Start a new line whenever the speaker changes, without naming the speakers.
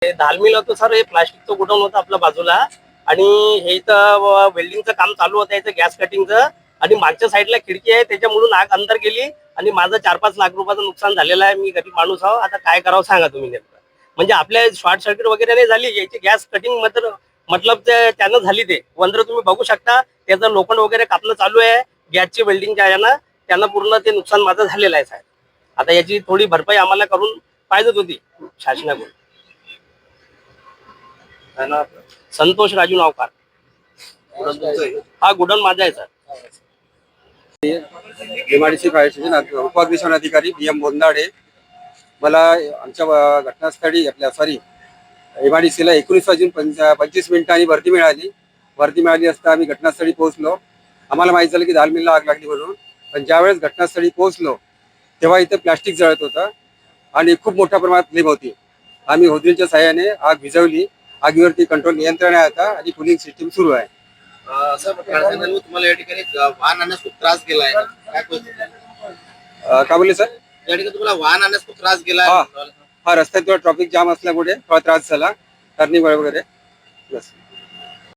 दाल mill होतं sir, हे प्लास्टिकचं गोडाऊन होतं आपल्या बाजूला. आणि हे इथं वेल्डिंगचं काम चालू होतं, याचं गॅस कटिंगचं. आणि मागच्या साईडला खिडकी आहे, त्याच्यामुळून आग अंदर गेली आणि माझं 4-5 लाख रुपयाचं नुकसान झालेलं आहे. मी गरीब माणूस आहो, आता काय करावं सांगा तुम्ही नेमकं. म्हणजे आपल्या शॉर्ट सर्किट वगैरे नाही झाली, याची गॅस कटिंग मतलब त्यानं झाली. ते वंद्र तुम्ही बघू शकता, त्याचं लोखंड वगैरे कापणं चालू आहे गॅसची वेल्डिंगच्या यानं. त्यानं पूर्ण ते नुकसान माझं झालेलं आहे साहेब. आता याची थोडी भरपाई आम्हाला करून पाहिजेत होती शासनाकडून. संतोष राजू नावकार. हा गुडन माझा आहे सर.
एमआयडीसी फायर स्टेशन उपअग्निशमन अधिकारी बी एम बोंदाडे. मला आमच्या घटनास्थळी सॉरी एमआयडीसीला 19:25 वर्दी मिळाली असता आम्ही घटनास्थळी पोहोचलो. आम्हाला माहित झालं की दाल मिलला आग लागली म्हणून. पण ज्यावेळेस घटनास्थळी पोहोचलो तेव्हा इथे प्लास्टिक जळत होतं आणि खूप मोठ्या प्रमाणात फ्लेम होती. आम्ही होद्रीच्या सहाय्याने आग विझवली. आगीवरती कंट्रोल नियंत्रण आहे आता आणि कुलिंग सिस्टीम सुरू आहे.
तुम्हाला या ठिकाणी वाहन आणण्यास खूप त्रास गेलाय, काय
काय बोलले सर?
या ठिकाणी तुम्हाला वाहन आणण्यास खूप त्रास गेलाय?
हा रस्त्यात ट्रॅफिक जाम असल्यामुळे थोडा त्रास झाला, टर्निंग वगैरे. बस.